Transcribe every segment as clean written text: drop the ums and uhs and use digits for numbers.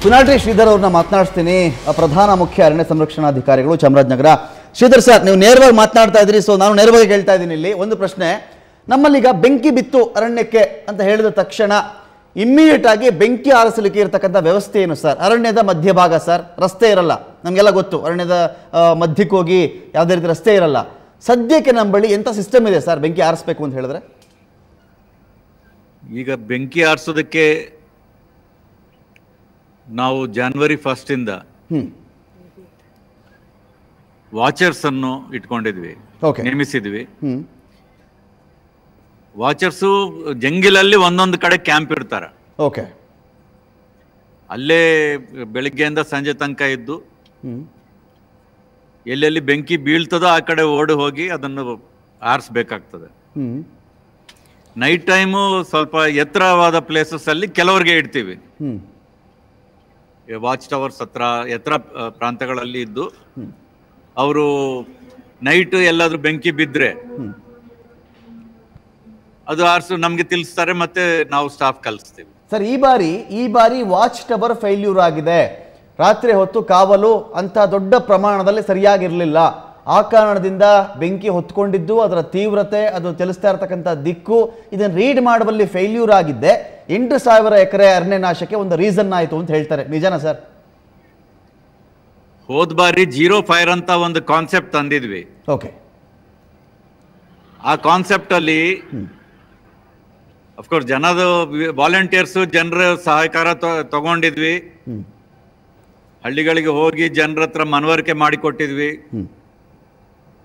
ಪುನಾಟ್ರಿ ಶ್ರೀಧರ್ ಅವ್ರನ್ನ ಮಾತನಾಡಿಸ್ತೀನಿ, ಪ್ರಧಾನ ಮುಖ್ಯ ಅರಣ್ಯ ಸಂರಕ್ಷಣಾಧಿಕಾರಿಗಳು ಚಾಮರಾಜನಗರ. ಶ್ರೀಧರ್ ಸರ್, ನೀವು ನೇರವಾಗಿ ಮಾತನಾಡ್ತಾ ಇದ್ರಿ, ಸೊ ನಾನು ನೇರವಾಗಿ ಹೇಳ್ತಾ ಇದ್ದೀನಿ. ಇಲ್ಲಿ ಒಂದು ಪ್ರಶ್ನೆ, ನಮ್ಮಲ್ಲೀಗ ಬೆಂಕಿ ಬಿತ್ತು ಅರಣ್ಯಕ್ಕೆ ಅಂತ ಹೇಳಿದ ತಕ್ಷಣ ಇಮ್ಮಿಡಿಯೇಟ್ ಆಗಿ ಬೆಂಕಿ ಆರಿಸಲಿಕ್ಕೆ ಇರತಕ್ಕಂಥ ವ್ಯವಸ್ಥೆ ಏನು ಸರ್? ಅರಣ್ಯದ ಮಧ್ಯಭಾಗ ಸರ್, ರಸ್ತೆ ಇರಲ್ಲ, ನಮಗೆಲ್ಲ ಗೊತ್ತು. ಅರಣ್ಯದ ಮಧ್ಯಕ್ಕೆ ಹೋಗಿ ಯಾವುದೇ ರೀತಿ ರಸ್ತೆ ಇರಲ್ಲ. ಸದ್ಯಕ್ಕೆ ನಮ್ಮ ಬಳಿ ಎಂಥ ಸಿಸ್ಟಮ್ ಇದೆ ಸರ್ ಬೆಂಕಿ ಆರಿಸ್ಬೇಕು ಅಂತ ಹೇಳಿದ್ರೆ? ಈಗ ಬೆಂಕಿ ಆರಿಸೋದಕ್ಕೆ ನಾವು ಜನವರಿ 1 ಇಂದ ವಾಚರ್ಸ್ ಅನ್ನು ಇಟ್ಕೊಂಡಿದ್ವಿ, ನೇಮಿಸಿದ್ವಿ. ವಾಚರ್ಸು ಜಂಗಿಲಲ್ಲಿ ಒಂದೊಂದು ಕಡೆ ಕ್ಯಾಂಪ್ ಇರ್ತಾರೆ. ಓಕೆ, ಅಲ್ಲೇ ಬೆಳಿಗ್ಗೆಯಿಂದ ಸಂಜೆ ತನಕ ಇದ್ದು ಎಲ್ಲೆಲ್ಲಿ ಬೆಂಕಿ ಬೀಳ್ತದೋ ಆ ಕಡೆ ಓಡಿ ಹೋಗಿ ಅದನ್ನು ಆರಿಸ್ಬೇಕಾಗ್ತದೆ. ನೈಟ್ ಟೈಮು ಸ್ವಲ್ಪ ಎತ್ತರವಾದ ಪ್ಲೇಸಸ್ ಅಲ್ಲಿ ಕೆಲವರಿಗೆ ಇಡ್ತೀವಿ. ವಾಚ್ ಟವರ್ಸ್ ಹತ್ರ ಎತ್ತರ ಪ್ರಾಂತಗಳಲ್ಲಿ ಇದ್ದು ಅವರು ನೈಟ್ ಎಲ್ಲಾದ್ರೂ ಬೆಂಕಿ ಬಿದ್ರೆ ಅದು ಆರಿಸು ನಮ್ಗೆ ತಿಳಿಸ್ತಾರೆ, ಮತ್ತೆ ನಾವು ಸ್ಟಾಫ್ ಕಲಿಸ್ತೀವಿ. ಸರ್, ಈ ಬಾರಿ ವಾಚ್ ಟವರ್ ಫೇಲ್ಯೂರ್ ಆಗಿದೆ. ರಾತ್ರಿ ಹೊತ್ತು ಕಾವಲು ಅಂತ ದೊಡ್ಡ ಪ್ರಮಾಣದಲ್ಲಿ ಸರಿಯಾಗಿರಲಿಲ್ಲ. ಆ ಕಾರಣದಿಂದ ಬೆಂಕಿ ಹೊತ್ಕೊಂಡಿದ್ದು, ಅದರ ತೀವ್ರತೆ, ಅದು ಚಲಿಸ್ತಾ ಇರತಕ್ಕಂಥ ದಿಕ್ಕು, ಇದನ್ನು ರೀಡ್ ಮಾಡುವಲ್ಲಿ ಫೇಲ್ಯೂರ್ ಆಗಿದ್ದೆ 8,000 ಎಕರೆ ಅರಣ್ಯ ನಾಶಕ್ಕೆ ಒಂದು ರೀಸನ್ ಆಯಿತು ಅಂತ ಹೇಳ್ತಾರೆ. ನಿಜನಾ ಸರ್? ಹೋದ ಬಾರಿ 0 ಫೈರ್ ಅಂತ ಒಂದು ಕಾನ್ಸೆಪ್ಟ್ ತಂದಿದ್ವಿ. ಓಕೆ, ಆ ಕಾನ್ಸೆಪ್ಟ್ ಅಲ್ಲಿ ಅಫ್ಕೋರ್ಸ್ ಜನದ ವಾಲಂಟಿಯರ್ಸ್ ಜನರ ಸಹಕಾರ ತಗೊಂಡಿದ್ವಿ. ಹಳ್ಳಿಗಳಿಗೆ ಹೋಗಿ ಜನರ ಹತ್ರ ಮನವರಿಕೆ ಮಾಡಿಕೊಟ್ಟಿದ್ವಿ.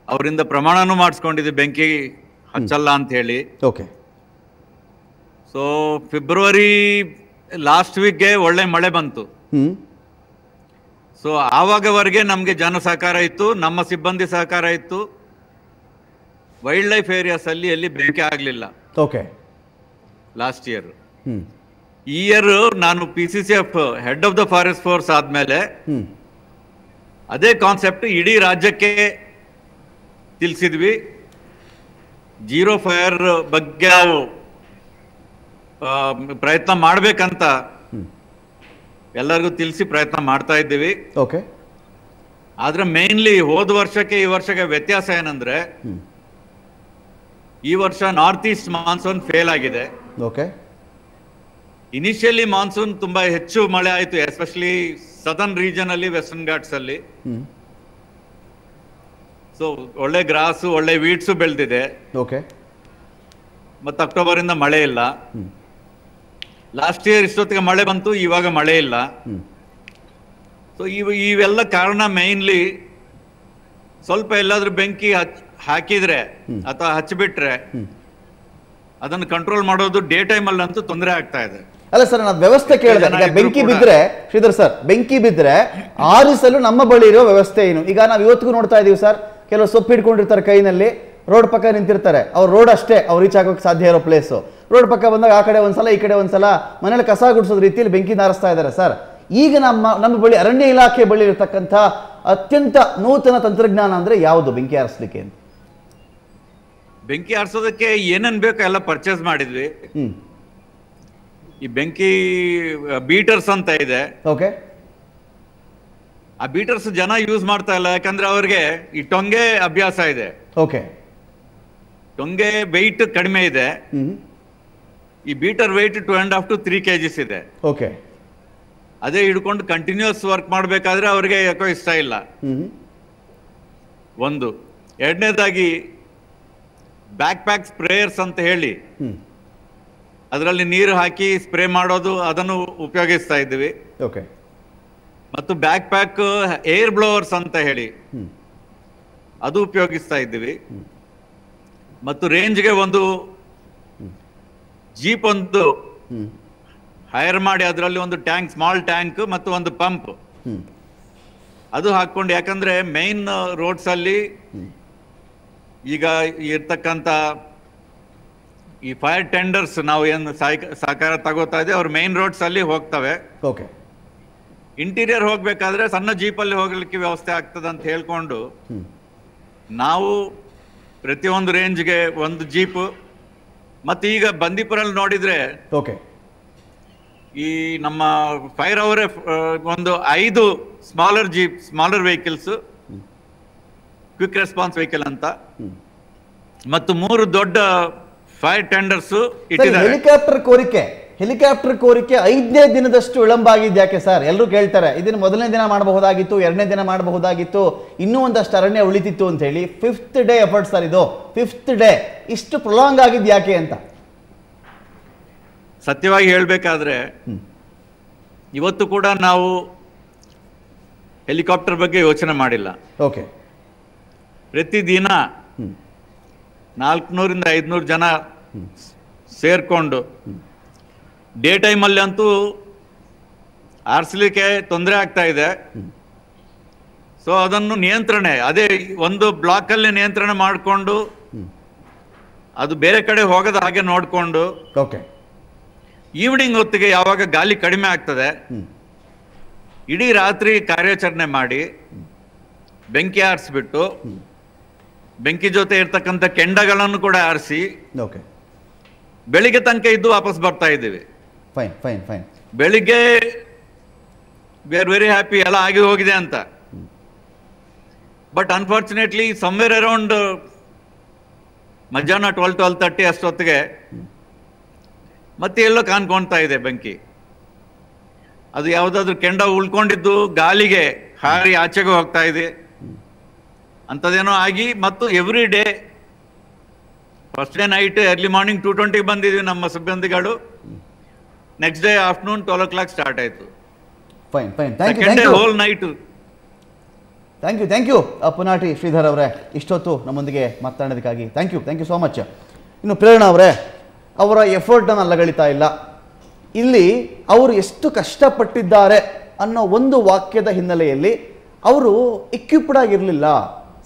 ಅವರಿಂದ ಪ್ರಮಾಣನೂ ಮಾಡಿಸ್ಕೊಂಡಿದ್ವಿ ಬೆಂಕಿ ಹಚ್ಚಲ್ಲ ಅಂತ ಹೇಳಿ. ಓಕೆ, ಸೊ ಫೆಬ್ರವರಿ ಲಾಸ್ಟ್ ವೀಕ್ಗೆ ಒಳ್ಳೆ ಮಳೆ ಬಂತು. ಸೊ ಆವಾಗವರೆಗೆ ನಮಗೆ ಜನ ಸಹಕಾರ ಇತ್ತು, ನಮ್ಮ ಸಿಬ್ಬಂದಿ ಸಹಕಾರ ಇತ್ತು. ವೈಲ್ಡ್ ಲೈಫ್ ಏರಿಯಾಸ್ ಅಲ್ಲಿ ಎಲ್ಲಿ ಬೆಂಕಿ ಆಗಲಿಲ್ಲ. Okay, last year. ಈ ಇಯರ್ ನಾನು PCCF head of the forest force ಆದ್ಮೇಲೆ ಅದೇ ಕಾನ್ಸೆಪ್ಟ್ ಇಡೀ ರಾಜ್ಯಕ್ಕೆ ತಿಳಿಸಿದ್ವಿ. 0 ಫೈರ್ ಬಗ್ಗೆ ಪ್ರಯತ್ನ ಮಾಡ್ಬೇಕಂತ ಎಲ್ಲರಿಗೂ ತಿಳಿಸಿ ಪ್ರಯತ್ನ ಮಾಡ್ತಾ ಇದ್ದೀವಿ. ಓಕೆ, ಆದ್ರೆ ಮೇನ್ಲಿ ಹೋದ ವರ್ಷಕ್ಕೆ ಈ ವರ್ಷಕ್ಕೆ ವ್ಯತ್ಯಾಸ ಏನಂದ್ರೆ ಈ ವರ್ಷ ನಾರ್ತ್ ಈಸ್ಟ್ ಮಾನ್ಸೂನ್ ಫೇಲ್ ಆಗಿದೆ. ಓಕೆ, ಇನಿಷಿಯಲಿ ಮಾನ್ಸೂನ್ ತುಂಬಾ ಹೆಚ್ಚು ಮಳೆ ಆಯಿತು, ಎಸ್ಪೆಷಲಿ ಸದರ್ನ್ ರೀಜನ್ ಅಲ್ಲಿ, ವೆಸ್ಟರ್ನ್ ಘಾಟ್ಸ್ ಅಲ್ಲಿ. ಸೊ ಒಳ್ಳೆ ಗ್ರಾಸು, ಒಳ್ಳೆ ವೀಡ್ಸು ಬೆಳೆದಿದೆ. ಓಕೆ, ಮತ್ತೆ ಅಕ್ಟೋಬರ್ ಇಂದ ಮಳೆ ಇಲ್ಲ. ಲಾಸ್ಟ್ ಇಯರ್ ಇಷ್ಟೊತ್ತಿಗೆ ಮಳೆ ಬಂತು, ಇವಾಗ ಮಳೆ ಇಲ್ಲ. ಸೊ ಇವೆಲ್ಲ ಕಾರಣ ಮೇನ್ಲಿ ಸ್ವಲ್ಪ ಎಲ್ಲಾದ್ರೂ ಬೆಂಕಿ ಹಾಕಿದ್ರೆ ಅಥವಾ ಹಚ್ಚಿಬಿಟ್ರೆ ಅದನ್ನು ಕಂಟ್ರೋಲ್ ಮಾಡೋದು ಡೇ ಟೈಮ್ ಅಲ್ಲಿ ಅಂತೂ ತೊಂದರೆ ಆಗ್ತಾ ಇದೆ. ಅಲ್ಲ ಸರ್, ನಾನು ವ್ಯವಸ್ಥೆ ಕೇಳಿದೆ. ಬೆಂಕಿ ಬಿದ್ರೆ ಶ್ರೀಧರ್ ಸರ್, ಬೆಂಕಿ ಬಿದ್ರೆ ಆರಿಸಲು ನಮ್ಮ ಬಳಿ ಇರೋ ವ್ಯವಸ್ಥೆ ಏನು? ಈಗ ನಾವು ಇವತ್ತಿಗೂ ನೋಡ್ತಾ ಇದೀವಿ ಸರ್, ಕೆಲವರು ಸೊಪ್ಪು ಹಿಡ್ಕೊಂಡಿರ್ತಾರೆ ಕೈನಲ್ಲಿ, ರೋಡ್ ಪಕ್ಕ ನಿಂತಿರ್ತಾರೆ. ಅವ್ರು ರೋಡ್ ಅಷ್ಟೇ ಅವ್ರು ರೀಚ್ ಆಗೋಕೆ ಸಾಧ್ಯ ಇರೋ ಪ್ಲೇಸು. ರೋಡ್ ಪಕ್ಕ ಬಂದಾಗ ಆ ಕಡೆ ಒಂದ್ಸಲ, ಈ ಕಡೆ ಒಂದ್ಸಲ ಮನೇಲಿ ಕಸ ಗುಡಿಸೋದ್ ರೀತಿಯಲ್ಲಿ ಬೆಂಕಿ ನಾರಿಸ್ತಾ ಇದ್ದಾರೆ ಸರ್. ಈಗ ನಮ್ಮ ಬಳಿ ಅರಣ್ಯ ಇಲಾಖೆ ಬಳಿ ಇರತಕ್ಕಂಥ ಅತ್ಯಂತ ನೂತನ ತಂತ್ರಜ್ಞಾನ ಅಂದ್ರೆ ಯಾವುದು ಬೆಂಕಿ ಆರಿಸಲಿಕ್ಕೆ ಅಂತ? ಬೆಂಕಿ ಆರಿಸೋದಕ್ಕೆ ಏನೇನ್ ಬೇಕೋ ಎಲ್ಲ ಪರ್ಚೇಸ್ ಮಾಡಿದ್ವಿ. ಈ ಬೆಂಕಿ ಬೀಟರ್ಸ್ ಅಂತ ಇದೆ. ಓಕೆ, ಆ ಬೀಟರ್ಸ್ ಜನ ಯೂಸ್ ಮಾಡ್ತಾ ಇಲ್ಲ, ಯಾಕಂದ್ರೆ ಅವ್ರಿಗೆ ಈ ಟೊಂಗೆ ಅಭ್ಯಾಸ ಇದೆ. ಓಕೆ, ಟೊಂಗೆ ವೆಯ್ಟ್ ಕಡಿಮೆ ಇದೆ. ಈ ಬೀಟರ್ ವೆಯ್ಟ್ 2.5 to 3 kgs ಇದೆ. ಓಕೆ, ಅದೇ ಹಿಡ್ಕೊಂಡು ಕಂಟಿನ್ಯೂಸ್ ವರ್ಕ್ ಮಾಡ್ಬೇಕಾದ್ರೆ ಅವ್ರಿಗೆ ಯಾಕೋ ಇಷ್ಟ ಇಲ್ಲ. ಒಂದು. ಎರಡನೇದಾಗಿ ಬ್ಯಾಕ್ ಪ್ಯಾಕ್ ಸ್ಪ್ರೇಯರ್ಸ್ ಅಂತ ಹೇಳಿ ಅದರಲ್ಲಿ ನೀರು ಹಾಕಿ ಸ್ಪ್ರೇ ಮಾಡೋದು, ಅದನ್ನು ಉಪಯೋಗಿಸ್ತಾ ಇದ್ದೀವಿ. ಓಕೆ, ಮತ್ತು ಬ್ಯಾಕ್ ಪ್ಯಾಕ್ ಏರ್ ಬ್ಲೋವರ್ಸ್ ಅಂತ ಹೇಳಿ ಅದು ಉಪಯೋಗಿಸ್ತಾ ಇದ್ದೀವಿ. ಮತ್ತು ರೇಂಜ್ಗೆ ಒಂದು ಜೀಪ್ ಒಂದು ಹೈರ್ ಮಾಡಿ ಅದರಲ್ಲಿ ಒಂದು ಟ್ಯಾಂಕ್, ಸ್ಮಾಲ್ ಟ್ಯಾಂಕ್ ಮತ್ತು ಒಂದು ಪಂಪ್ ಅದು ಹಾಕೊಂಡು, ಯಾಕಂದ್ರೆ ಮೈನ್ ರೋಡ್ಸ್ ಅಲ್ಲಿ ಈಗ ಇರ್ತಕ್ಕಂಥ ಈ ಫೈರ್ ಟೆಂಡರ್ಸ್ ನಾವು ಏನು ಸಹಕಾರ ತಗೋತಾ ಇದೆ, ಅವ್ರು ಮೈನ್ ರೋಡ್ಸ್ ಅಲ್ಲಿ ಹೋಗ್ತವೆ. ಓಕೆ, ಇಂಟೀರಿಯರ್ ಹೋಗ್ಬೇಕಾದ್ರೆ ಸಣ್ಣ ಜೀಪಲ್ಲಿ ಹೋಗ್ಲಿಕ್ಕೆ ವ್ಯವಸ್ಥೆ ಆಗ್ತದೆ ಅಂತ ಹೇಳ್ಕೊಂಡು ನಾವು ಪ್ರತಿಯೊಂದು ರೇಂಜ್ಗೆ ಒಂದು ಜೀಪ್. ಮತ್ತೆ ಈಗ ಬಂದೀಪುರಲ್ಲಿ ನೋಡಿದ್ರೆ ಓಕೆ, ಈ ನಮ್ಮ ಫೈರ್ ಅವರೇ ಒಂದು 5 smaller vehicles, quick response vehicle ಅಂತ, ಮತ್ತು 3 ದೊಡ್ಡ ಫೈರ್ ಟೆಂಡರ್ಸ್ ಇಟ್ಟಿದ್ದಾರೆ. ಹೆಲಿಕಾಪ್ಟರ್ ಕೋರಿಕೆ 5ನೇ ದಿನದಷ್ಟು ವಿಳಂಬ ಆಗಿದ್ದು ಯಾಕೆ ಸರ್? ಎಲ್ಲರೂ ಕೇಳ್ತಾರೆ, ಇದನ್ನ ಮೊದಲನೇ ದಿನ ಮಾಡಬಹುದಾಗಿತ್ತು, 2ನೇ ದಿನ ಮಾಡಬಹುದಾಗಿತ್ತು, ಇನ್ನೂ ಒಂದಷ್ಟು ಅರಣ್ಯ ಉಳಿತಿತ್ತು ಅಂತ ಹೇಳಿ. 5th ಡೇ ಎಫರ್ಟ್ ಸರ್ ಇದು. 5th ಡೇ ಇಷ್ಟು ಪ್ರೊಲಾಂಗ್ ಆಗಿದ್ದು ಯಾಕೆ ಅಂತ ಸತ್ಯವಾಗಿ ಹೇಳ್ಬೇಕಾದ್ರೆ ಇವತ್ತು ಕೂಡ ನಾವು ಹೆಲಿಕಾಪ್ಟರ್ ಬಗ್ಗೆ ಯೋಚನೆ ಮಾಡಿಲ್ಲ. ಓಕೆ. ಪ್ರತಿದಿನ 400ರಿಂದ 500 ಜನ ಸೇರ್ಕೊಂಡು ಡೇ ಟೈಮಲ್ಲಿ ಅಂತೂ ಆರಿಸಲಿಕ್ಕೆ ತೊಂದರೆ ಆಗ್ತಾ ಇದೆ. ಸೊ ಅದನ್ನು ಅದೇ ಒಂದು ಬ್ಲಾಕಲ್ಲಿ ನಿಯಂತ್ರಣ ಮಾಡಿಕೊಂಡು ಅದು ಬೇರೆ ಕಡೆ ಹೋಗದ ಹಾಗೆ ನೋಡಿಕೊಂಡು ಈವ್ನಿಂಗ್ ಹೊತ್ತಿಗೆ ಯಾವಾಗ ಗಾಳಿ ಕಡಿಮೆ ಆಗ್ತದೆ ಇಡೀ ರಾತ್ರಿ ಕಾರ್ಯಾಚರಣೆ ಮಾಡಿ ಬೆಂಕಿ ಆರಿಸ್ಬಿಟ್ಟು ಬೆಂಕಿ ಜೊತೆ ಇರ್ತಕ್ಕಂಥ ಕೆಂಡಗಳನ್ನು ಕೂಡ ಆರಿಸಿ ಬೆಳಿಗ್ಗೆ ತನಕ ಇದ್ದು ವಾಪಸ್ ಬರ್ತಾ ಇದ್ದೀವಿ. ಫೈನ್. ಬೆಳಿಗ್ಗೆ ವಿ ಆರ್ ವೆರಿ ಹ್ಯಾಪಿ, ಎಲ್ಲ ಆಗಿ ಹೋಗಿದೆ ಅಂತ. ಬಟ್ ಅನ್ಫಾರ್ಚುನೇಟ್ಲಿ ಸಮ್ವೇರ್ ಅರೌಂಡ್ ಮಧ್ಯಾಹ್ನ 12:30 ಅಷ್ಟೊತ್ತಿಗೆ ಮತ್ತೆ ಎಲ್ಲೋ ಕಾಣ್ಕೊಳ್ತಾ ಇದೆ ಬೆಂಕಿ. ಅದು ಯಾವುದಾದ್ರೂ ಕೆಂಡ ಉಳ್ಕೊಂಡಿದ್ದು ಗಾಳಿಗೆ ಹಾರಿ ಆಚೆಗೆ ಹೋಗ್ತಾ ಇದೆ ಅಂಥದ್ದೇನೋ ಆಗಿ, ಮತ್ತು every day first day night early morning 2:20 ಬಂದಿದ್ವಿ ನಮ್ಮ ಸಿಬ್ಬಂದಿಗಳು. Next day afternoon 12 o'clock start ಆಯಿತು. Whole night. Thank you Punati Sridhar ಅವರೇ, ಇಷ್ಟೊತ್ತು ನಮ್ಮೊಂದಿಗೆ ಮಾತನಾಡೋದಕ್ಕಾಗಿ ಥ್ಯಾಂಕ್ ಯು ಸೋ ಮಚ್. ಇನ್ನು ಪ್ರೇರಣಾ ಅವರೇ, ಅವರ ಎಫರ್ಟನ್ನು ಅಲ್ಲಗಳಿತಾ ಇಲ್ಲ. ಇಲ್ಲಿ ಅವರು ಎಷ್ಟು ಕಷ್ಟಪಟ್ಟಿದ್ದಾರೆ ಅನ್ನೋ ಒಂದು ವಾಕ್ಯದ ಹಿನ್ನೆಲೆಯಲ್ಲಿ ಅವರು ಎಕ್ವಿಪ್ಡ್ ಆಗಿರಲಿಲ್ಲ,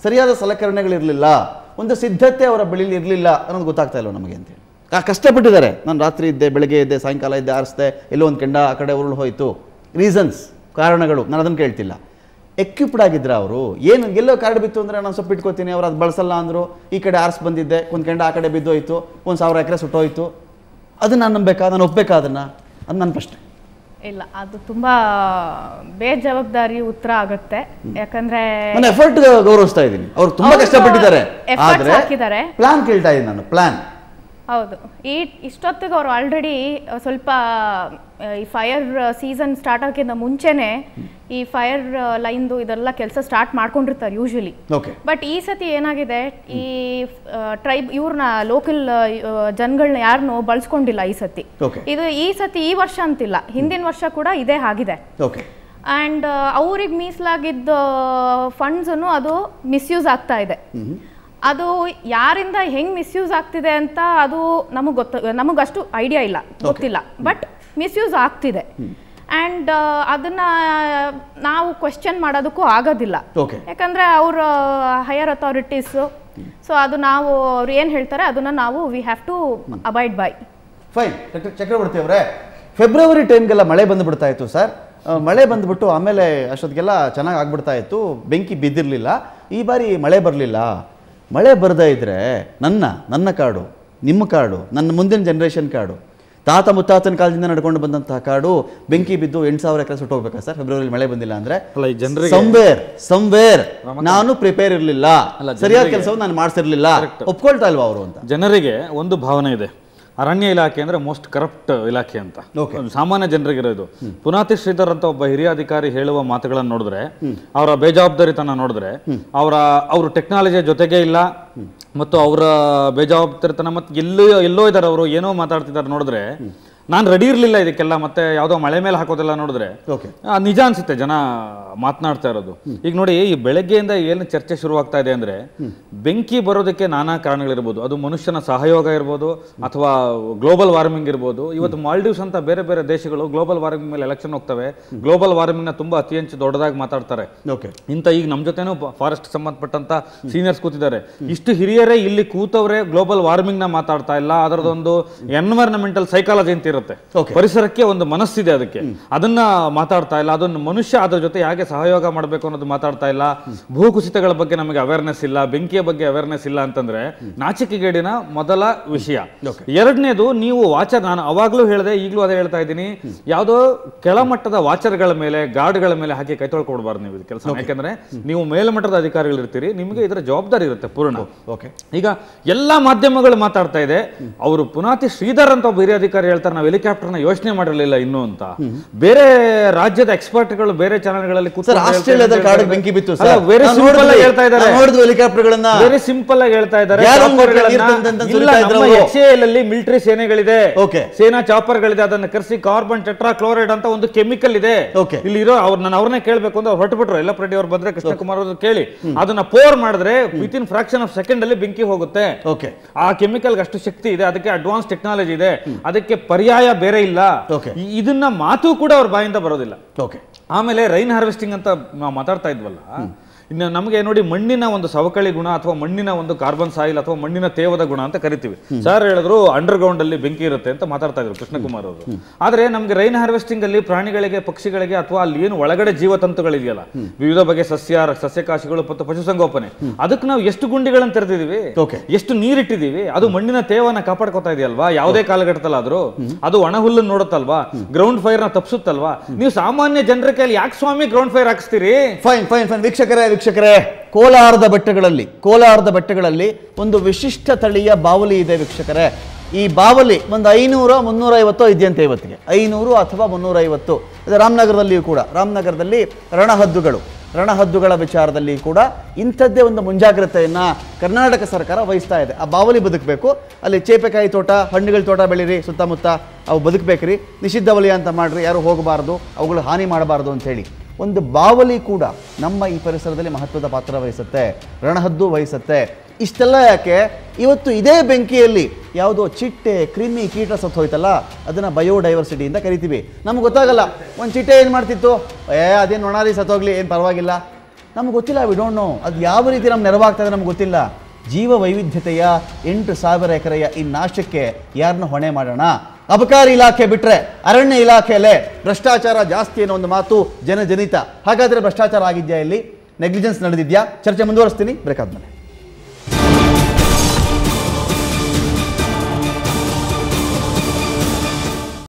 ಸರಿಯಾದ ಸಲಕರಣೆಗಳಿರಲಿಲ್ಲ, ಒಂದು ಸಿದ್ಧತೆ ಅವರ ಬಳಿಲಿ ಇರಲಿಲ್ಲ ಅನ್ನೋದು ಗೊತ್ತಾಗ್ತಾ ಇಲ್ಲ ನಮಗೆ ಅಂತೇಳಿ. ಕಷ್ಟಪಟ್ಟಿದ್ದಾರೆ. ನಾನು ರಾತ್ರಿ ಇದ್ದೆ, ಬೆಳಗ್ಗೆ ಇದ್ದೆ, ಸಾಯಂಕಾಲ ಇದ್ದೆ, ಆರಿಸ್ದೆ, ಎಲ್ಲೋ ಒಂದು ಕೆಂಡ ಆ ಕಡೆ ಉರುಳು ಹೋಯಿತು. ರೀಸನ್ಸ್, ಕಾರಣಗಳು, ನಾನು ಅದನ್ನು ಕೇಳ್ತಿಲ್ಲ. ಎಕ್ವಿಪ್ಡ್ ಆಗಿದ್ರ ಅವರು? ಏನು ಎಲ್ಲೋ ಕಾರ್ಡ್ ಬಿತ್ತು ಅಂದರೆ ನಾನು ಸ್ವಲ್ಪ ಇಟ್ಕೋತೀನಿ, ಅವ್ರು ಅದು ಬಳಸಲ್ಲ ಅಂದರು, ಈ ಕಡೆ ಆರಿಸಿ ಬಂದಿದ್ದೆ, ಒಂದು ಕೆಂಡ ಆ ಕಡೆ ಬಿದ್ದೋಯ್ತು, 1,000 ಎಕರೆ ಸುಟ್ಟೋಯ್ತು, ಅದು ನಾನು ನಂಬೇಕಾ? ನಾನು ಒಪ್ಪಬೇಕಾ ಅದನ್ನು? ಅದು ನನ್ನ ಪ್ರಶ್ನೆ. ಇಲ್ಲ, ಅದು ತುಂಬಾ ಬೇಜವಾಬ್ದಾರಿ ಉತ್ತರ ಆಗುತ್ತೆ. ಯಾಕಂದ್ರೆ ನಾನು ಎಫರ್ಟ್ ಗೌರವಿಸ್ತಾ ಇದ್ದೀನಿ, ಅವರು ತುಂಬಾ ಕಷ್ಟಪಟ್ಟಿದ್ದಾರೆ, ಆದರೆ ಪ್ಲಾನ್ ಕೇಳ್ತಾ ಇದ್ದೀನಿ ನಾನು, ಪ್ಲಾನ್. ಹೌದು, ಇಷ್ಟೊತ್ತಿಗೆ ಅವರು ಆಲ್ರೆಡಿ ಸ್ವಲ್ಪ ಈ ಫೈರ್ ಸೀಸನ್ ಸ್ಟಾರ್ಟ್ ಆಗೋಕ್ಕಿಂತ ಮುಂಚೆನೆ ಈ ಫೈರ್ ಲೈನ್ದು ಇದೆಲ್ಲ ಕೆಲಸ ಸ್ಟಾರ್ಟ್ ಮಾಡ್ಕೊಂಡಿರ್ತಾರೆ ಯೂಶಲಿ. ಬಟ್ ಈ ಸತಿ ಏನಾಗಿದೆ, ಈ ಟ್ರೈಬ್ ಇವ್ರನ್ನ ಲೋಕಲ್ ಜನಗಳನ್ನ ಯಾರನ್ನೂ ಬಳಸ್ಕೊಂಡಿಲ್ಲ ಈ ಸತಿ. ಈ ಸತಿ ಈ ವರ್ಷ ಅಂತಿಲ್ಲ, ಹಿಂದಿನ ವರ್ಷ ಕೂಡ ಇದೇ ಆಗಿದೆ. ಆ್ಯಂಡ್ ಅವ್ರಿಗೆ ಮೀಸಲಾಗಿದ್ದ ಫಂಡ್ಸನ್ನು ಅದು ಮಿಸ್ಯೂಸ್ ಆಗ್ತಾ ಇದೆ. ಅದು ಯಾರಿಂದ ಹೆಂಗ್ ಮಿಸ್ಯೂಸ್ ಆಗ್ತಿದೆ ಅಂತ ಅದು ನಮಗಷ್ಟು ಐಡಿಯಾ ಇಲ್ಲ, ಗೊತ್ತಿಲ್ಲ. ಬಟ್ ಮಿಸ್ಯೂಸ್ ಆಗ್ತಿದೆ ಆ್ಯಂಡ್ ಅದನ್ನ ನಾವು ಕ್ವೆಶ್ಚನ್ ಮಾಡೋದಕ್ಕೂ ಆಗೋದಿಲ್ಲ, ಯಾಕಂದ್ರೆ ಅವ್ರ ಹೈಯರ್ ಅಥಾರಿಟೀಸು. ಸೊ ಅದು ನಾವು ಅವ್ರು ಏನು ಹೇಳ್ತಾರೆ ಅದನ್ನ ನಾವು we have to abide by. Fine. Chakravarthy ಅವರೇ, ಫೆಬ್ರವರಿ ಟೈಮ್ಗೆಲ್ಲ ಮಳೆ ಬಂದುಬಿಡ್ತಾ ಇತ್ತು ಸರ್. ಮಳೆ ಬಂದುಬಿಟ್ಟು ಆಮೇಲೆ ಅಷ್ಟೊತ್ತಿಗೆಲ್ಲ ಚೆನ್ನಾಗಿ ಆಗ್ಬಿಡ್ತಾ ಇತ್ತು, ಬೆಂಕಿ ಬಿದ್ದಿರಲಿಲ್ಲ. ಈ ಬಾರಿ ಮಳೆ ಬರಲಿಲ್ಲ. ಮಳೆ ಬರದೇ ಇದ್ದರೆ ನನ್ನ ಕಾಡು, ನಿಮ್ಮ ಕಾಡು, ನನ್ನ ಮುಂದಿನ ಜನ್ರೇಷನ್ ಕಾಡು, ತಾತ ಮುತ್ತಾತನ ಕಾಲದಿಂದ ನಡ್ಕೊಂಡು ಬಂದಂತಹ ಕಾಡು ಬೆಂಕಿ ಬಿದ್ದು 8,000 ಎಕರೆ ಸುಟ್ಟೋಗ್ಬೇಕಾ ಸರ್ ಫೆಬ್ರವರಿ ಮಳೆ ಬಂದಿಲ್ಲ ಅಂದ್ರೆ? ಸಂವೇರ್ ನಾನು ಪ್ರಿಪೇರ್ ಇರಲಿಲ್ಲ, ಸರಿಯಾದ ಕೆಲಸವನ್ನು ನಾನು ಮಾಡಿಸಿರ್ಲಿಲ್ಲ, ಒಪ್ಕೊಳ್ತಾ ಇಲ್ವಾ ಅವರು ಅಂತ ಜನರಿಗೆ ಒಂದು ಭಾವನೆ ಇದೆ. ಅರಣ್ಯ ಇಲಾಖೆ ಅಂದ್ರೆ ಮೋಸ್ಟ್ ಕರಪ್ಟ್ ಇಲಾಖೆ ಅಂತ ಸಾಮಾನ್ಯ ಜನರಿಗೆ ಇರೋದು. ಪುನಾತಿ ಶ್ರೀಧರ್ ಅಂತ ಒಬ್ಬ ಹಿರಿಯ ಅಧಿಕಾರಿ ಹೇಳುವ ಮಾತುಗಳನ್ನು ನೋಡಿದ್ರೆ, ಅವರ ಬೇಜವಾಬ್ದಾರಿತನ ನೋಡಿದ್ರೆ, ಅವರು ಟೆಕ್ನಾಲಜಿ ಜೊತೆಗೆ ಇಲ್ಲ, ಮತ್ತು ಅವರ ಬೇಜವಾಬ್ದಾರಿತನ ಮತ್ತೆ ಎಲ್ಲೋ ಇದ್ದಾರೆ, ಅವರು ಏನೋ ಮಾತಾಡ್ತಿದ್ದಾರೆ ನೋಡಿದ್ರೆ ನಾನು ರೆಡಿ ಇರಲಿಲ್ಲ ಇದಕ್ಕೆಲ್ಲ, ಮತ್ತೆ ಯಾವುದೋ ಮಳೆ ಮೇಲೆ ಹಾಕೋದೆಲ್ಲ ನೋಡಿದ್ರೆ ನಿಜ ಅನ್ಸುತ್ತೆ ಜನ ಮಾತನಾಡ್ತಾ ಇರೋದು. ಈಗ ನೋಡಿ, ಈ ಬೆಳಗ್ಗೆಯಿಂದ ಏನು ಚರ್ಚೆ ಶುರುವಾಗ್ತಾ ಇದೆ ಅಂದ್ರೆ, ಬೆಂಕಿ ಬರೋದಕ್ಕೆ ನಾನಾ ಕಾರಣಗಳಿರ್ಬೋದು. ಅದು ಮನುಷ್ಯನ ಸಹಯೋಗ ಇರ್ಬೋದು, ಅಥವಾ ಗ್ಲೋಬಲ್ ವಾರ್ಮಿಂಗ್ ಇರ್ಬೋದು. ಇವತ್ತು ಮಾಲ್ಡೀವ್ಸ್ ಅಂತ ಬೇರೆ ಬೇರೆ ದೇಶಗಳು ಗ್ಲೋಬಲ್ ವಾರ್ಮಿಂಗ್ ಮೇಲೆ ಎಲೆಕ್ಷನ್ ಹೋಗ್ತವೆ, ಗ್ಲೋಬಲ್ ವಾರ್ಮಿಂಗ್ ನ ತುಂಬಾ ಅತಿ ಹೆಚ್ಚು ದೊಡ್ಡದಾಗಿ ಮಾತಾಡ್ತಾರೆ. ಇಂಥ ಈಗ ನಮ್ಮ ಜೊತೆನೂ ಫಾರೆಸ್ಟ್ ಸಂಬಂಧಪಟ್ಟಂತ ಸೀನಿಯರ್ಸ್ ಕೂತಿದ್ದಾರೆ. ಇಷ್ಟು ಹಿರಿಯರೇ ಇಲ್ಲಿ ಕೂತವ್ರೆ ಗ್ಲೋಬಲ್ ವಾರ್ಮಿಂಗ್ ನ ಮಾತಾಡ್ತಾ ಇಲ್ಲ, ಅದರದೊಂದು ಎನ್ವೈರನ್ಮೆಂಟಲ್ ಸೈಕಾಲಜಿ ಅಂತ ಇರುತ್ತೆ, ಪರಿಸರಕ್ಕೆ ಒಂದು ಮನಸ್ಸಿದೆ, ಅದಕ್ಕೆ ಅದನ್ನ ಮಾತಾಡ್ತಾ ಇಲ್ಲ. ಅದನ್ನ ಮನುಷ್ಯ ಅದ್ರ ಜೊತೆ ಹೇಗೆ ಸಹಯೋಗ ಮಾಡಬೇಕು ಅನ್ನೋದು ಮಾತಾಡ್ತಾ ಇಲ್ಲ. ಭೂಕುಸಿತಗಳ ಬಗ್ಗೆ ನಮಗೆ ಅವೇರ್ನೆಸ್ ಇಲ್ಲ, ಬೆಂಕಿಯ ಬಗ್ಗೆ ಅವೇರ್ನೆಸ್ ಇಲ್ಲ ಅಂತಂದ್ರೆ ನಾಚಿಕೆಗೇಡಿನ ಮೊದಲ ವಿಷಯ. ಎರಡನೇದು, ನೀವು ವಾಚರ್, ನಾನು ಅವಾಗ್ಲೂ ಹೇಳಿದೆ, ಈಗಲೂ ಅದೇ ಹೇಳ್ತಾ ಇದ್ದೀನಿ, ಯಾವುದೋ ಕೆಳಮಟ್ಟದ ವಾಚರ್ಗಳ ಮೇಲೆ, ಗಾರ್ಡ್ಗಳ ಮೇಲೆ ಹಾಕಿ ಕೈ ತೊಳ್ಕೊಡ್ಬಾರ್ದು ನೀವು ಇದು ಕೆಲಸ. ಯಾಕಂದ್ರೆ ನೀವು ಮೇಲ್ಮಟ್ಟದ ಅಧಿಕಾರಿಗಳಿರ್ತೀರಿ, ನಿಮಗೆ ಇದರ ಜವಾಬ್ದಾರಿ ಇರುತ್ತೆ ಪೂರ್ಣ. ಈಗ ಎಲ್ಲಾ ಮಾಧ್ಯಮಗಳು ಮಾತಾಡ್ತಾ ಇದೆ, ಅವರು ಪುನಾತಿ ಶ್ರೀಧರ್ ಅಂತ ಒಬ್ಬ ಹಿರಿಯ ಅಧಿಕಾರಿ ಹೇಳ್ತಾರೆ, ನಾವು ಹೆಲಿಕಾಪ್ಟರ್ನ ಯೋಚನೆ ಮಾಡಿರಲಿಲ್ಲ ಇನ್ನು ಅಂತ. ಬೇರೆ ರಾಜ್ಯದ ಎಕ್ಸ್ಪರ್ಟ್ಗಳು ಬೇರೆ ಚಾನೆಲ್ಗಳಲ್ಲಿ ಬೆಂಕಿ ಬಿತ್ತು, ವೆರಿ ಸಿಂಪಲ್ ಆಗಿ ಹೇಳ್ತಾ ಇದ್ದಾರೆ, ವೆರಿ ಸಿಂಪಲ್ ಆಗಿ ಹೇಳ್ತಾ ಇದ್ದಾರೆ. ಮಿಲಿಟರಿ ಸೇನೆಗಳಿದೆ, ಸೇನಾ ಚಾಪರ್ಗಳಿದೆ, ಅದನ್ನ ಕರೆಸಿ ಕಾರ್ಬನ್ ಟೆಟ್ರಾಕ್ಲೋರೈಡ್ ಅಂತ ಒಂದು ಕೆಮಿಕಲ್ ಇದೆ. ಇಲ್ಲಿ ಇರೋ ನಾನು ಅವ್ರನ್ನೇ ಕೇಳ್ಬೇಕು ಅಂತ ಹೊರಟುಬಿಟ್ರು, ಯಲ್ಲಪ್ಪ ರೆಡ್ಡಿ ಅವ್ರು ಬಂದ್ರೆ, ಕೃಷ್ಣಕುಮಾರ್ ಅವರು ಕೇಳಿ, ಅದನ್ನ ಪೋರ್ ಮಾಡಿದ್ರೆ ವಿತಿನ್ ಫ್ರಾಕ್ಷನ್ ಆಫ್ ಸೆಕೆಂಡ್ ಅಲ್ಲಿ ಬೆಂಕಿ ಹೋಗುತ್ತೆ. ಆ ಕೆಮಿಕಲ್ ಅಷ್ಟು ಶಕ್ತಿ ಇದೆ, ಅದಕ್ಕೆ ಅಡ್ವಾನ್ಸ್ ಟೆಕ್ನಾಲಜಿ ಇದೆ, ಅದಕ್ಕೆ ಪರ್ಯಾಯ ಬೇರೆ ಇಲ್ಲ. ಇದನ್ನ ಮಾತು ಕೂಡ ಅವ್ರ ಬಾಯಿಂದ ಬರೋದಿಲ್ಲ. ಆಮೇಲೆ ರೈನ್ ಹಾರ್ವೆಸ್ಟಿಂಗ್ ಅಂತ ನಾವು ಮಾತಾಡ್ತಾ ಇದ್ವಲ್ಲ, ಇನ್ನು ನಮಗೆ ನೋಡಿ ಮಣ್ಣಿನ ಒಂದು ಸವಕಳಿ ಗುಣ ಅಥವಾ ಮಣ್ಣಿನ ಒಂದು ಕಾರ್ಬನ್ ಸಾಯಿಲ್ ಅಥವಾ ಮಣ್ಣಿನ ತೇವದ ಗುಣ ಅಂತ ಕರಿತೀವಿ. ಸರ್ ಹೇಳಿದ್ರು ಅಂಡರ್ ಗ್ರೌಂಡ್ ಅಲ್ಲಿ ಬೆಂಕಿ ಇರುತ್ತೆ ಅಂತ ಮಾತಾಡ್ತಾ ಇದ್ರು ಕೃಷ್ಣಕುಮಾರ್ ಅವರು. ಆದ್ರೆ ನಮ್ಗೆ ರೈನ್ ಹಾರ್ವೆಸ್ಟಿಂಗ್ ಅಲ್ಲಿ ಪ್ರಾಣಿಗಳಿಗೆ, ಪಕ್ಷಿಗಳಿಗೆ ಅಥವಾ ಅಲ್ಲಿ ಏನು ಒಳಗಡೆ ಜೀವತಂತುಗಳಿದೆಯಲ್ಲ, ವಿವಿಧ ಬಗೆಯ ಸಸ್ಯಕಾಶಿಗಳು ಮತ್ತು ಪಶುಸಂಗೋಪನೆ, ಅದಕ್ಕೆ ನಾವು ಎಷ್ಟು ಗುಂಡಿಗಳನ್ನು ತೆರೆದಿದೀವಿ, ಎಷ್ಟು ನೀರಿಟ್ಟಿದೀವಿ, ಅದು ಮಣ್ಣಿನ ತೇವನ್ನ ಕಾಪಾಡ್ಕೊತಾ ಇದೆಯಲ್ವಾ ಯಾವುದೇ ಕಾಲಘಟ್ಟದಲ್ಲಾದ್ರೂ. ಅದು ಒಣ ಹುಲ್ಲನ್ನು ನೋಡುತ್ತಲ್ವಾ, ಗ್ರೌಂಡ್ ಫೈರ್ ನ ತಪ್ಪಿಸುತ್ತಲ್ವಾ. ನೀವು ಸಾಮಾನ್ಯ ಜನರ ಕೈಯಲ್ಲಿ ಯಾಕೆ ಸ್ವಾಮಿ ಗ್ರೌಂಡ್ ಫೈರ್ ಹಾಕಿಸ್ತೀರಿ? ಫೈನ್ ಫೈನ್ ಫೈನ್ ವೀಕ್ಷಕರೇ, ಕೋಲಾರದ ಬೆಟ್ಟಗಳಲ್ಲಿ ಒಂದು ವಿಶಿಷ್ಟ ತಳಿಯ ಬಾವಲಿ ಇದೆ ವೀಕ್ಷಕರೇ. ಈ ಬಾವಲಿ ಒಂದು 500-350 ಇದೆಯಂತೆ ಇವತ್ತಿಗೆ, 500 ಅಥವಾ 350. ರಾಮನಗರದಲ್ಲಿಯೂ ಕೂಡ, ರಾಮನಗರದಲ್ಲಿ ರಣಹದ್ದುಗಳ ವಿಚಾರದಲ್ಲಿ ಕೂಡ ಇಂಥದ್ದೇ ಒಂದು ಮುಂಜಾಗ್ರತೆಯನ್ನು ಕರ್ನಾಟಕ ಸರ್ಕಾರ ವಹಿಸ್ತಾ ಇದೆ. ಆ ಬಾವಲಿ ಬದುಕಬೇಕು, ಅಲ್ಲಿ ಚೇಪೆಕಾಯಿ ತೋಟ, ಹಣ್ಣುಗಳ ತೋಟ ಬೆಳೀರಿ, ಸುತ್ತಮುತ್ತ ಅವು ಬದುಕಬೇಕ್ರಿ, ನಿಷಿದ್ಧ ವಲಯ ಅಂತ ಮಾಡ್ರಿ, ಯಾರು ಹೋಗಬಾರ್ದು, ಅವುಗಳು ಹಾನಿ ಮಾಡಬಾರ್ದು ಅಂಥೇಳಿ ಒಂದು ಬಾವಲಿ ಕೂಡ ನಮ್ಮ ಈ ಪರಿಸರದಲ್ಲಿ ಮಹತ್ವದ ಪಾತ್ರ ವಹಿಸುತ್ತೆ, ರಣಹದ್ದು ವಹಿಸುತ್ತೆ. ಇಷ್ಟೆಲ್ಲ ಯಾಕೆ? ಇವತ್ತು ಇದೇ ಬೆಂಕಿಯಲ್ಲಿ ಯಾವುದೋ ಚಿಟ್ಟೆ, ಕ್ರಿಮಿ, ಕೀಟ ಸತ್ತು ಹೋಯ್ತಲ್ಲ, ಅದನ್ನು ಬಯೋಡೈವರ್ಸಿಟಿ ಅಂತ ಕರಿತೀವಿ. ನಮ್ಗೆ ಗೊತ್ತಾಗಲ್ಲ, ಒಂದು ಚಿಟ್ಟೆ ಏನು ಮಾಡ್ತಿತ್ತು, ಅದೇನು ಒಣಾರಿ ಸತ್ತೋಗ್ಲಿ, ಏನು ಪರವಾಗಿಲ್ಲ, ನಮ್ಗೆ ಗೊತ್ತಿಲ್ಲ, ವಿ ಡೋಂಟ್ ನೋ ಅದು ಯಾವ ರೀತಿ ನಮ್ಗೆ ನೆರವಾಗ್ತದೆ ನಮ್ಗೆ ಗೊತ್ತಿಲ್ಲ. ಜೀವ ವೈವಿಧ್ಯತೆಯ 8,000 ಎಕರೆಯ ಈ ನಾಶಕ್ಕೆ ಯಾರನ್ನ ಹೊಣೆ ಮಾಡೋಣ? ಅಬಕಾರಿ ಇಲಾಖೆ ಬಿಟ್ಟರೆ ಅರಣ್ಯ ಇಲಾಖೆಯಲ್ಲೇ ಭ್ರಷ್ಟಾಚಾರ ಜಾಸ್ತಿ ಅನ್ನೋ ಒಂದು ಮಾತು ಜನಜನಿತ. ಹಾಗಾದರೆ ಭ್ರಷ್ಟಾಚಾರ ಆಗಿದೆಯಾ, ಇಲ್ಲಿ ನೆಗ್ಲಿಜೆನ್ಸ್ ನಡೆದಿದೆಯಾ? ಚರ್ಚೆ ಮುಂದುವರಿಸ್ತೀನಿ ಬ್ರೇಕ್ ಆದ್ಮೇಲೆ.